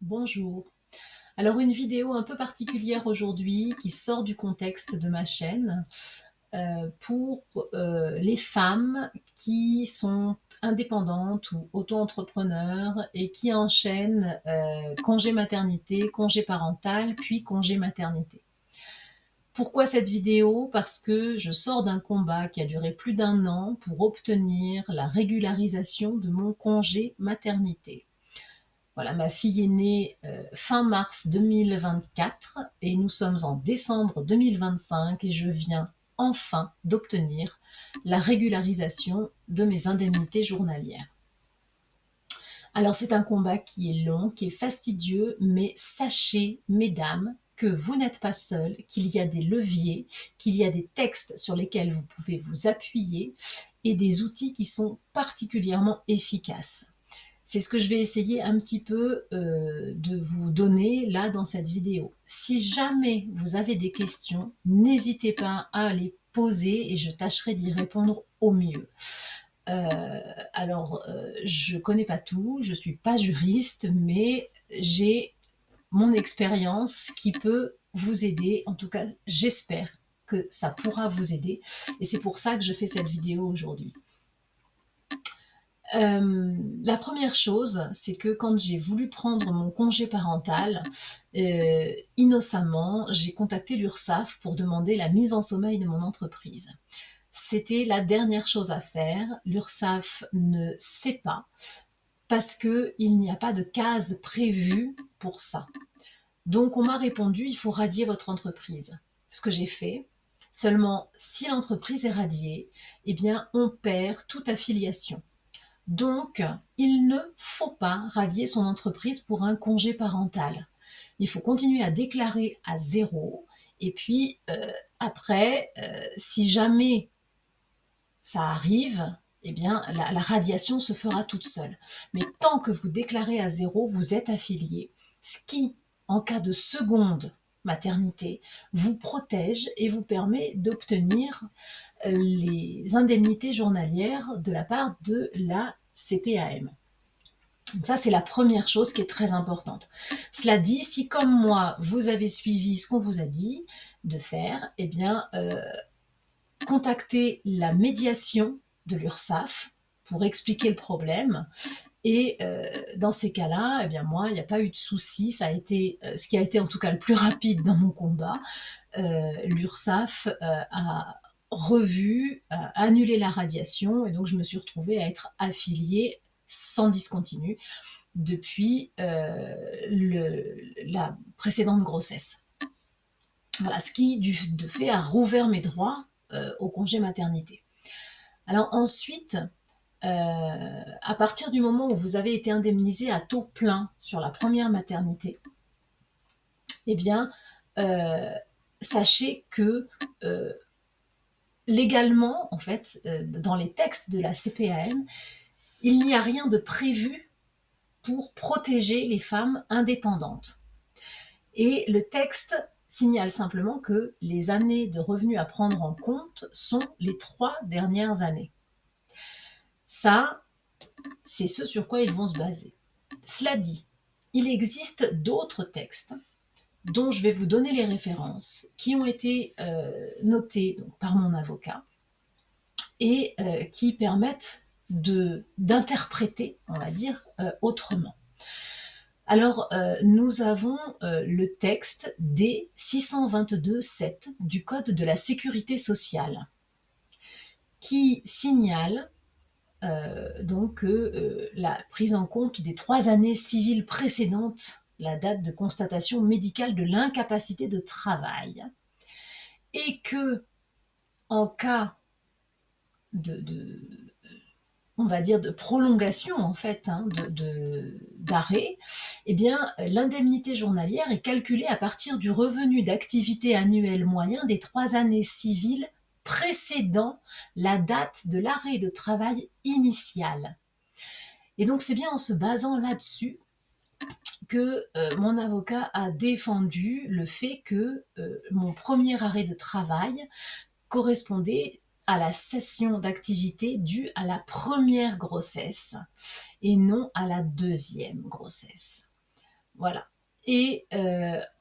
Bonjour. Alors une vidéo un peu particulière aujourd'hui qui sort du contexte de ma chaîne pour les femmes qui sont indépendantes ou auto-entrepreneurs et qui enchaînent congé maternité, congé parental, puis congé maternité. Pourquoi cette vidéo? Parce que je sors d'un combat qui a duré plus d'1 an pour obtenir la régularisation de mon congé maternité. Voilà, ma fille est née fin mars 2024 et nous sommes en décembre 2025 et je viens enfin d'obtenir la régularisation de mes indemnités journalières. Alors c'est un combat qui est long, qui est fastidieux, mais sachez, mesdames, que vous n'êtes pas seules, qu'il y a des leviers, qu'il y a des textes sur lesquels vous pouvez vous appuyer et des outils qui sont particulièrement efficaces. C'est ce que je vais essayer un petit peu de vous donner là dans cette vidéo. Si jamais vous avez des questions, n'hésitez pas à les poser et je tâcherai d'y répondre au mieux. Je connais pas tout, je suis pas juriste, mais j'ai mon expérience qui peut vous aider. En tout cas, j'espère que ça pourra vous aider et c'est pour ça que je fais cette vidéo aujourd'hui. La première chose, c'est que quand j'ai voulu prendre mon congé parental, innocemment, j'ai contacté l'URSSAF pour demander la mise en sommeil de mon entreprise. C'était la dernière chose à faire. L'URSSAF ne sait pas parce qu'il n'y a pas de case prévue pour ça. Donc on m'a répondu, il faut radier votre entreprise. Ce que j'ai fait. Seulement, si l'entreprise est radiée, eh bien, on perd toute affiliation. Donc, il ne faut pas radier son entreprise pour un congé parental. Il faut continuer à déclarer à 0 et puis après, si jamais ça arrive, eh bien la radiation se fera toute seule. Mais tant que vous déclarez à 0, vous êtes affilié, ce qui, en cas de seconde maternité, vous protège et vous permet d'obtenir les indemnités journalières de la part de la CPAM. Donc ça, c'est la première chose qui est très importante. Cela dit, si comme moi, vous avez suivi ce qu'on vous a dit de faire, eh bien, contactez la médiation de l'URSSAF pour expliquer le problème. Et dans ces cas-là, eh bien moi, il n'y a pas eu de souci. Ça a été ce qui a été en tout cas le plus rapide dans mon combat. L'URSSAF a revu, annulé la radiation, et donc je me suis retrouvée à être affiliée sans discontinu depuis la précédente grossesse. Voilà, ce qui, de fait, a rouvert mes droits au congé maternité. Alors ensuite, à partir du moment où vous avez été indemnisé à taux plein sur la première maternité, eh bien, sachez que légalement, en fait, dans les textes de la CPAM, il n'y a rien de prévu pour protéger les femmes indépendantes. Et le texte signale simplement que les années de revenus à prendre en compte sont les 3 dernières années. Ça, c'est ce sur quoi ils vont se baser. Cela dit, il existe d'autres textes dont je vais vous donner les références, qui ont été notés donc, par mon avocat et qui permettent d'interpréter, on va dire, autrement. Alors, nous avons le texte D622-7 du Code de la sécurité sociale qui signale donc la prise en compte des 3 années civiles précédentes la date de constatation médicale de l'incapacité de travail et que en cas on va dire de prolongation en fait d'arrêt, eh bien l'indemnité journalière est calculée à partir du revenu d'activité annuel moyen des 3 années civiles précédant la date de l'arrêt de travail initial. Et donc c'est bien en se basant là-dessus que mon avocat a défendu le fait que mon premier arrêt de travail correspondait à la cessation d'activité due à la première grossesse et non à la deuxième grossesse. Voilà. Et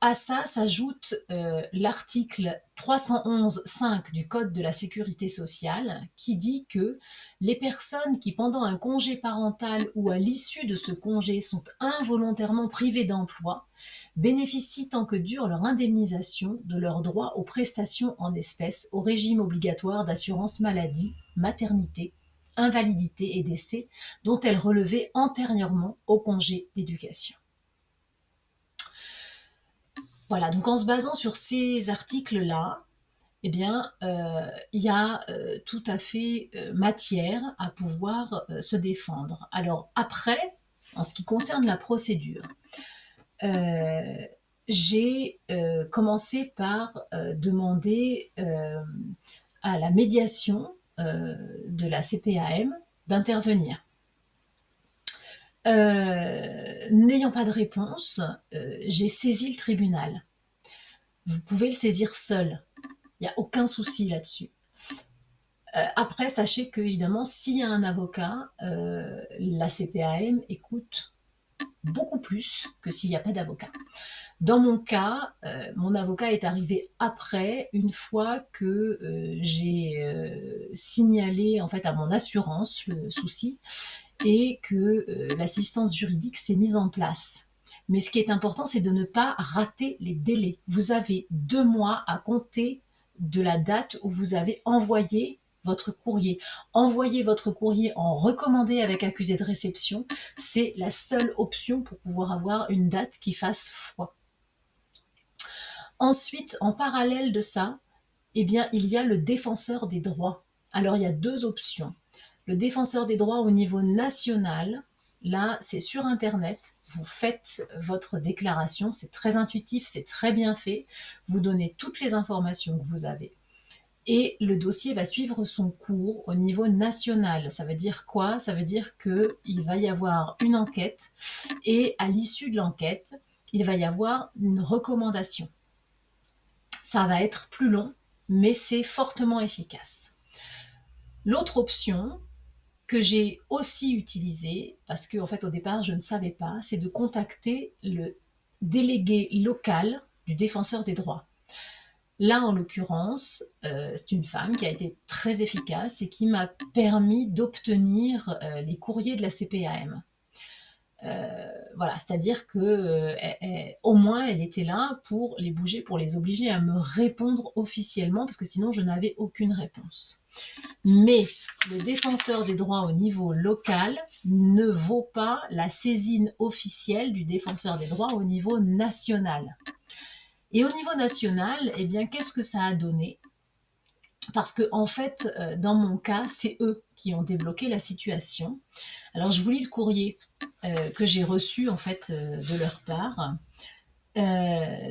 à ça s'ajoute l'article 311.5 du Code de la sécurité sociale qui dit que les personnes qui, pendant un congé parental ou à l'issue de ce congé, sont involontairement privées d'emploi, bénéficient tant que dure leur indemnisation de leurs droits aux prestations en espèces au régime obligatoire d'assurance maladie, maternité, invalidité et décès dont elles relevaient antérieurement au congé d'éducation. Voilà, donc en se basant sur ces articles-là, eh bien, il y a tout à fait matière à pouvoir se défendre. Alors après, en ce qui concerne la procédure, euh, j'ai commencé par demander à la médiation de la CPAM d'intervenir. N'ayant pas de réponse, j'ai saisi le tribunal. Vous pouvez le saisir seul. Il n'y a aucun souci là-dessus. Après, sachez que, évidemment, s'il y a un avocat, la CPAM écoute beaucoup plus que s'il n'y a pas d'avocat. Dans mon cas, mon avocat est arrivé après, une fois que j'ai signalé en fait à mon assurance le souci et que l'assistance juridique s'est mise en place. Mais ce qui est important, c'est de ne pas rater les délais. Vous avez 2 mois à compter de la date où vous avez envoyé votre courrier. Envoyer votre courrier en recommandé avec accusé de réception, c'est la seule option pour pouvoir avoir une date qui fasse foi. Ensuite, en parallèle de ça, eh bien, il y a le défenseur des droits. Alors, il y a 2 options. Le défenseur des droits au niveau national, là, c'est sur Internet. Vous faites votre déclaration, c'est très intuitif, c'est très bien fait. Vous donnez toutes les informations que vous avez. Et le dossier va suivre son cours au niveau national. Ça veut dire quoi? Ça veut dire qu'il va y avoir une enquête et à l'issue de l'enquête, il va y avoir une recommandation. Ça va être plus long, mais c'est fortement efficace. L'autre option que j'ai aussi utilisée, parce qu'en fait au départ je ne savais pas, c'est de contacter le délégué local du défenseur des droits. Là, en l'occurrence, c'est une femme qui a été très efficace et qui m'a permis d'obtenir les courriers de la CPAM. Voilà, c'est-à-dire que au moins elle était là pour les bouger, pour les obliger à me répondre officiellement, parce que sinon je n'avais aucune réponse. Mais le défenseur des droits au niveau local ne vaut pas la saisine officielle du défenseur des droits au niveau national. Et au niveau national, eh bien, qu'est-ce que ça a donné? Parce que en fait, dans mon cas, c'est eux qui ont débloqué la situation. Alors, je vous lis le courrier que j'ai reçu en fait de leur part.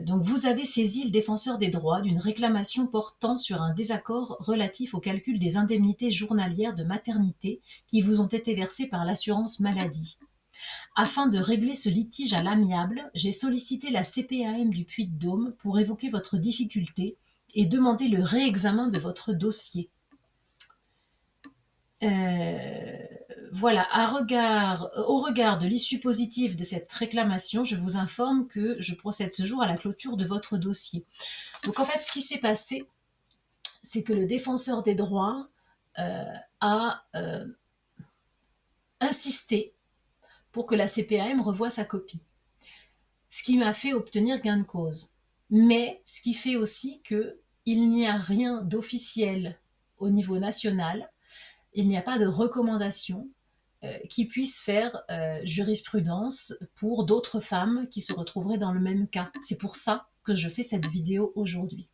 Donc, vous avez saisi le défenseur des droits d'une réclamation portant sur un désaccord relatif au calcul des indemnités journalières de maternité qui vous ont été versées par l'assurance maladie. Afin de régler ce litige à l'amiable, j'ai sollicité la CPAM du Puy-de-Dôme pour évoquer votre difficulté et demander le réexamen de votre dossier. Voilà, au regard de l'issue positive de cette réclamation, je vous informe que je procède ce jour à la clôture de votre dossier. Donc en fait, ce qui s'est passé, c'est que le défenseur des droits a insisté pour que la CPAM revoie sa copie. Ce qui m'a fait obtenir gain de cause. Mais ce qui fait aussi qu'il n'y a rien d'officiel au niveau national, il n'y a pas de recommandation qui puisse faire jurisprudence pour d'autres femmes qui se retrouveraient dans le même cas. C'est pour ça que je fais cette vidéo aujourd'hui.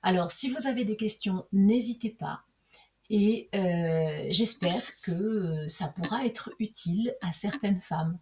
Alors, si vous avez des questions, n'hésitez pas. Et j'espère que ça pourra être utile à certaines femmes.